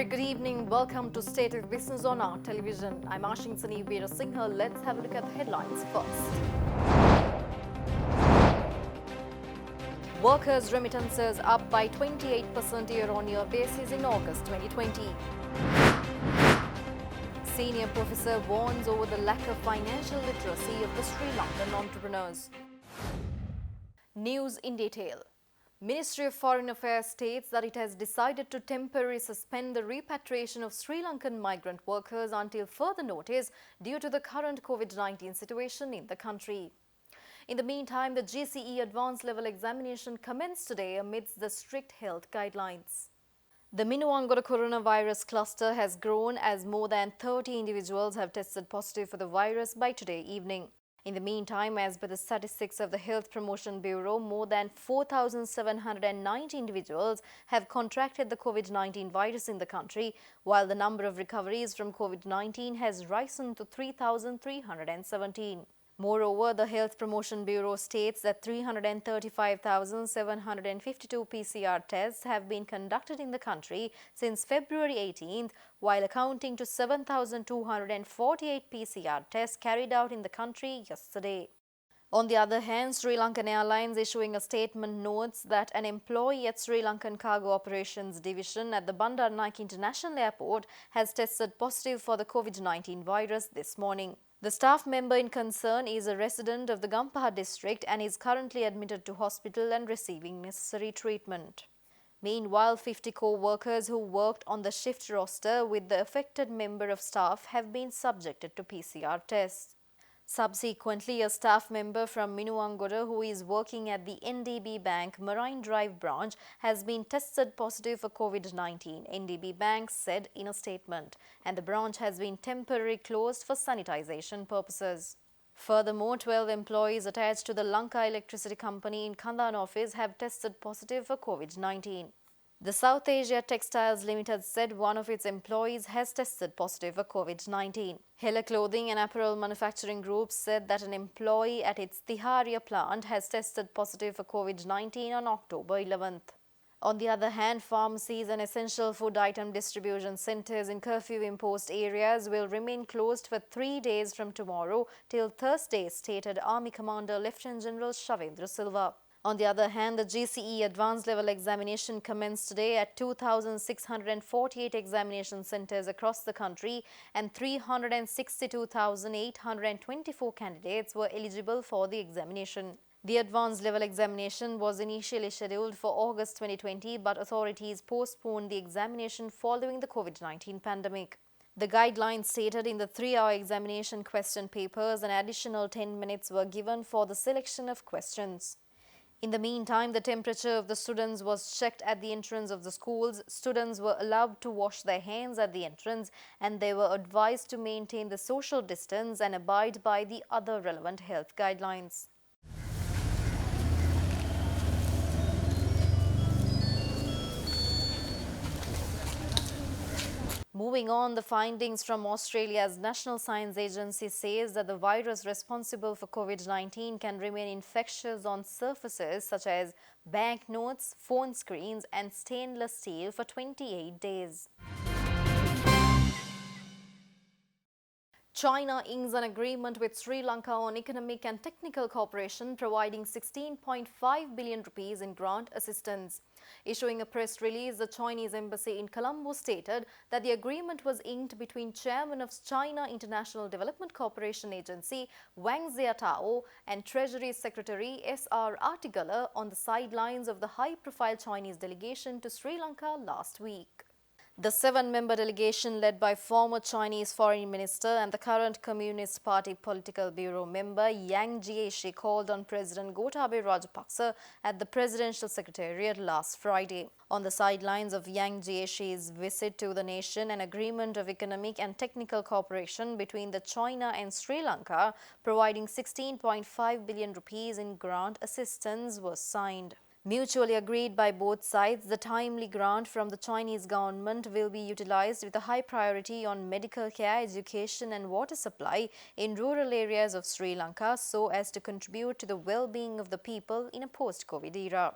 very good evening. Welcome to State of Business on our television. I'm Ashin Sani Veera Singha. Let's have a look at the headlines first. Workers' remittances up by 28% year-on-year basis in August 2020. Senior professor warns over the lack of financial literacy of the Sri Lankan entrepreneurs. News in detail. Ministry of Foreign Affairs states that it has decided to temporarily suspend the repatriation of Sri Lankan migrant workers until further notice due to the current COVID-19 situation in the country. In the meantime, the GCE advanced level examination commenced today amidst the strict health guidelines. The Minuangora coronavirus cluster has grown as more than 30 individuals have tested positive for the virus by today evening. In the meantime, as per the statistics of the Health Promotion Bureau, more than 4,790 individuals have contracted the COVID-19 virus in the country, while the number of recoveries from COVID-19 has risen to 3,317. Moreover, the Health Promotion Bureau states that 335,752 PCR tests have been conducted in the country since February 18th, while accounting to 7,248 PCR tests carried out in the country yesterday. On the other hand, Sri Lankan Airlines issuing a statement notes that an employee at Sri Lankan Cargo Operations Division at the Bandar Naik International Airport has tested positive for the COVID-19 virus this morning. The staff member in concern is a resident of the Gampaha district and is currently admitted to hospital and receiving necessary treatment. Meanwhile, 50 co-workers who worked on the shift roster with the affected member of staff have been subjected to PCR tests. Subsequently, a staff member from Minuangora who is working at the NDB Bank Marine Drive branch has been tested positive for COVID-19, NDB Bank said in a statement, and the branch has been temporarily closed for sanitization purposes. Furthermore, 12 employees attached to the Lanka Electricity Company in Kandan office have tested positive for COVID-19. The South Asia Textiles Limited said one of its employees has tested positive for COVID-19. Hela Clothing and Apparel Manufacturing Group said that an employee at its Tiharia plant has tested positive for COVID-19 on October 11th. On the other hand, pharmacies and essential food item distribution centres in curfew-imposed areas will remain closed for 3 days from tomorrow till Thursday, stated Army Commander Lieutenant General Shavendra Silva. On the other hand, the GCE advanced level examination commenced today at 2,648 examination centres across the country, and 362,824 candidates were eligible for the examination. The advanced level examination was initially scheduled for August 2020, but authorities postponed the examination following the COVID-19 pandemic. The guidelines stated in the 3-hour examination question papers an additional 10 minutes were given for the selection of questions. In the meantime, the temperature of the students was checked at the entrance of the schools. Students were allowed to wash their hands at the entrance, and they were advised to maintain the social distance and abide by the other relevant health guidelines. Moving on, the findings from Australia's National Science Agency says that the virus responsible for COVID-19 can remain infectious on surfaces such as banknotes, phone screens and stainless steel for 28 days. China inks an agreement with Sri Lanka on economic and technical cooperation, providing 16.5 billion rupees in grant assistance. Issuing a press release, the Chinese embassy in Colombo stated that the agreement was inked between Chairman of China International Development Cooperation Agency Wang Xiaotao and Treasury Secretary S.R. Artigala on the sidelines of the high-profile Chinese delegation to Sri Lanka last week. The 7-member delegation led by former Chinese Foreign Minister and the current Communist Party Political Bureau member Yang Jiechi called on President Gotabaya Rajapaksa at the Presidential Secretariat last Friday. On the sidelines of Yang Jiechi's visit to the nation, an agreement of economic and technical cooperation between the China and Sri Lanka, providing 16.5 billion rupees in grant assistance, was signed. Mutually agreed by both sides, the timely grant from the Chinese government will be utilized with a high priority on medical care, education and water supply in rural areas of Sri Lanka so as to contribute to the well-being of the people in a post-COVID era.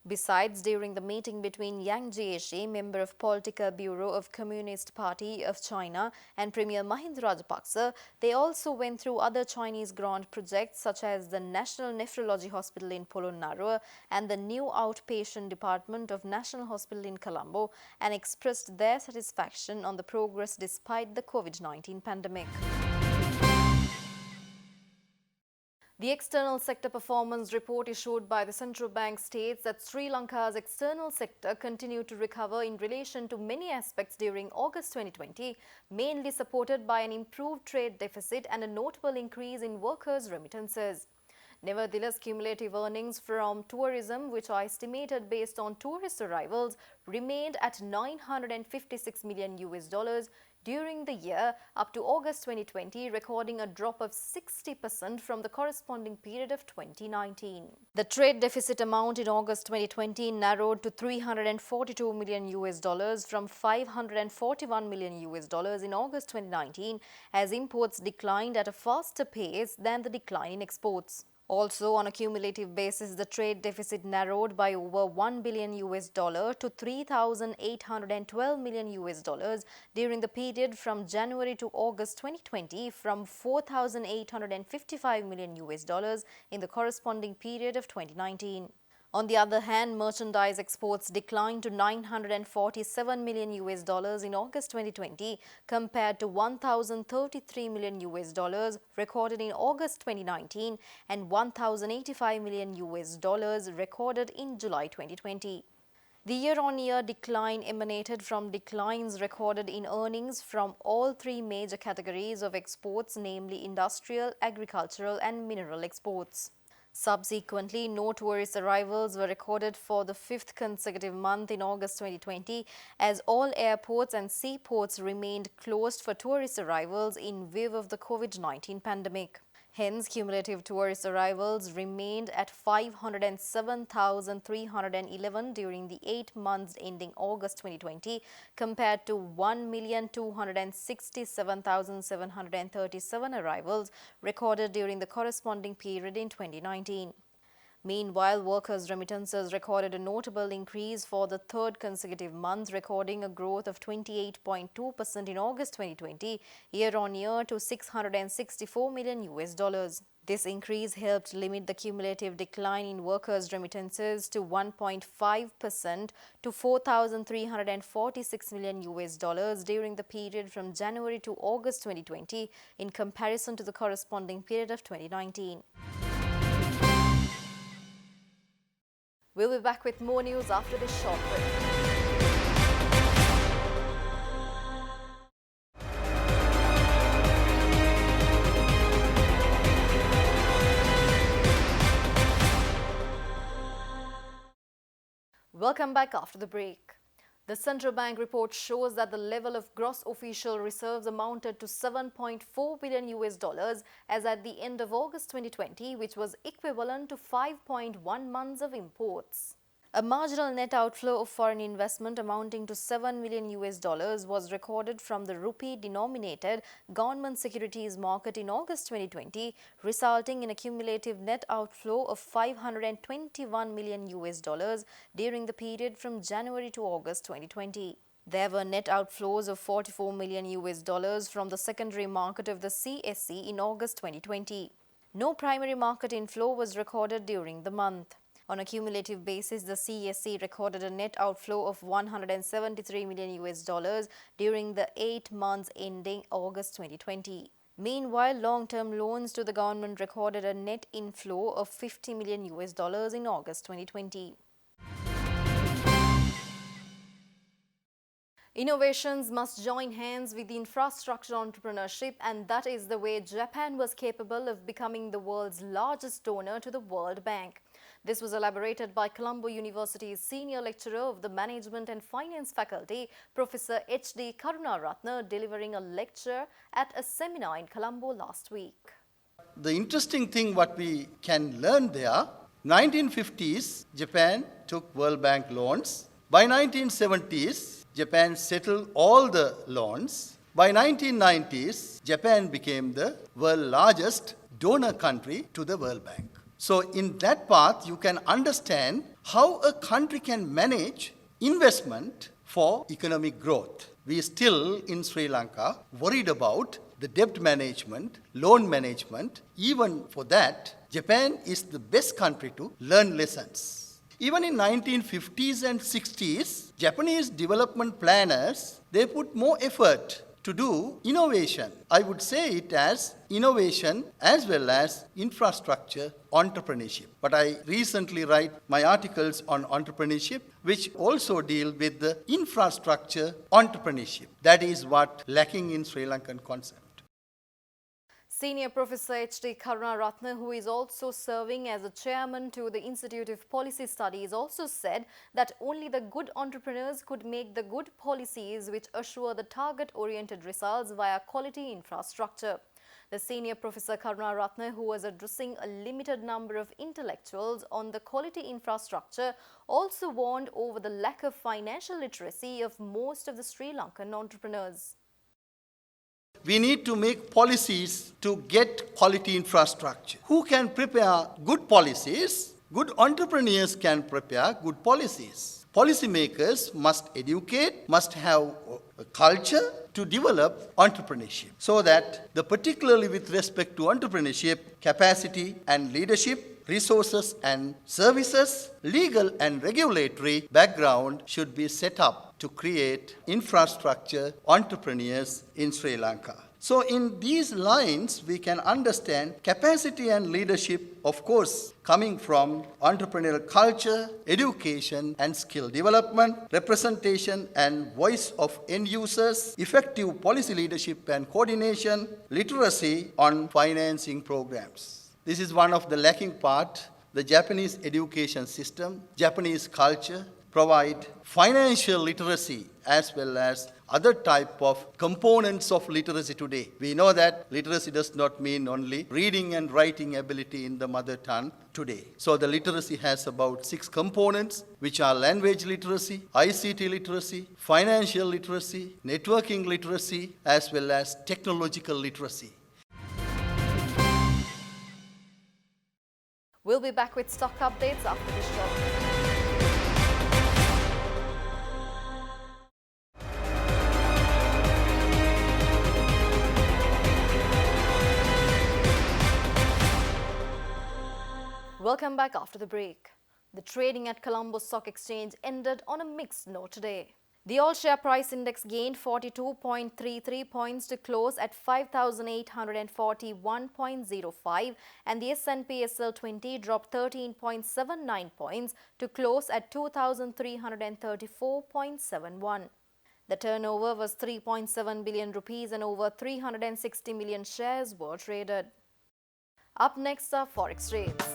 Besides, during the meeting between Yang Jiechi, member of Political Bureau of Communist Party of China, and Premier Mahinda Rajapaksa, they also went through other Chinese grant projects such as the National Nephrology Hospital in Polonnaruwa and the new outpatient department of National Hospital in Colombo, and expressed their satisfaction on the progress despite the COVID-19 pandemic. The external sector performance report issued by the central bank states that Sri Lanka's external sector continued to recover in relation to many aspects during August 2020, mainly supported by an improved trade deficit and a notable increase in workers' remittances. Nevertheless, cumulative earnings from tourism, which are estimated based on tourist arrivals, remained at $956 million during the year up to August 2020, recording a drop of 60% from the corresponding period of 2019. The trade deficit amount in August 2020 narrowed to $342 million from $541 million in August 2019, as imports declined at a faster pace than the decline in exports. Also, on a cumulative basis, the trade deficit narrowed by over $1 billion to $3,812 million during the period from January to August 2020, from $4,855 million in the corresponding period of 2019. On the other hand, merchandise exports declined to $947 million in August 2020 compared to $1,033 million recorded in August 2019 and $1,085 million recorded in July 2020. The year-on-year decline emanated from declines recorded in earnings from all three major categories of exports, namely industrial, agricultural and mineral exports. Subsequently, no tourist arrivals were recorded for the fifth consecutive month in August 2020, as all airports and seaports remained closed for tourist arrivals in view of the COVID-19 pandemic. Hence, cumulative tourist arrivals remained at 507,311 during the 8 months ending August 2020 compared to 1,267,737 arrivals recorded during the corresponding period in 2019. Meanwhile, workers' remittances recorded a notable increase for the third consecutive month, recording a growth of 28.2% in August 2020 year-on-year to $664 million. This increase helped limit the cumulative decline in workers' remittances to 1.5% to $4,346 million during the period from January to August 2020 in comparison to the corresponding period of 2019. We'll be back with more news after this short break. Welcome back after the break. The central bank report shows that the level of gross official reserves amounted to $7.4 billion as at the end of August 2020, which was equivalent to 5.1 months of imports. A marginal net outflow of foreign investment amounting to $7 million was recorded from the rupee-denominated government securities market in August 2020, resulting in a cumulative net outflow of $521 million during the period from January to August 2020. There were net outflows of $44 million from the secondary market of the CSE in August 2020. No primary market inflow was recorded during the month. On a cumulative basis, the CSE recorded a net outflow of $173 million during the 8 months ending August 2020. Meanwhile, long-term loans to the government recorded a net inflow of $50 million in August 2020. Innovations must join hands with infrastructure entrepreneurship, and that is the way Japan was capable of becoming the world's largest donor to the World Bank. This was elaborated by Colombo University's senior lecturer of the Management and Finance faculty, Professor H.D. Karunaratne, delivering a lecture at a seminar in Colombo last week. The interesting thing what we can learn there, 1950s, Japan took World Bank loans. By 1970s, Japan settled all the loans. By 1990s, Japan became the world's largest donor country to the World Bank. So in that path, you can understand how a country can manage investment for economic growth. We are still in Sri Lanka worried about the debt management, loan management. Even for that, Japan is the best country to learn lessons. Even in 1950s and 60s, Japanese development planners, they put more effort to do innovation. I would say it as innovation as well as infrastructure entrepreneurship. But I recently write my articles on entrepreneurship, which also deal with the infrastructure entrepreneurship. That is what lacking in Sri Lankan concept. Senior Professor H.D. Karunaratne, who is also serving as a chairman to the Institute of Policy Studies, also said that only the good entrepreneurs could make the good policies which assure the target-oriented results via quality infrastructure. The senior Professor Karunaratne, who was addressing a limited number of intellectuals on the quality infrastructure, also warned over the lack of financial literacy of most of the Sri Lankan entrepreneurs. We need to make policies to get quality infrastructure. Who can prepare good policies? Good entrepreneurs can prepare good policies. Policymakers must educate, must have a culture to develop entrepreneurship so that particularly with respect to entrepreneurship, capacity and leadership, resources and services, legal and regulatory background should be set up to create infrastructure entrepreneurs in Sri Lanka. So in these lines, we can understand capacity and leadership, of course, coming from entrepreneurial culture, education and skill development, representation and voice of end users, effective policy leadership and coordination, literacy on financing programs. This is one of the lacking part. The Japanese education system, Japanese culture, provide financial literacy as well as other type of components of literacy today. We know that literacy does not mean only reading and writing ability in the mother tongue today. So the literacy has about 6 components, which are language literacy, ICT literacy, financial literacy, networking literacy, as well as technological literacy. We'll be back with stock updates after this show. Welcome back after the break. The trading at Colombo Stock Exchange ended on a mixed note today. The all-share price index gained 42.33 points to close at 5,841.05 and the S&P SL 20 dropped 13.79 points to close at 2,334.71. The turnover was 3.7 billion rupees and over 360 million shares were traded. Up next are Forex rates.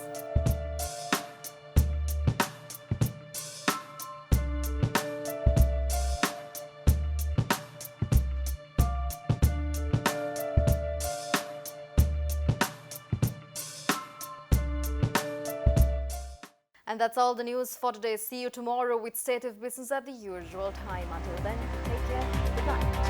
And that's all the news for today. See you tomorrow with State of Business at the usual time. Until then, take care. Good night.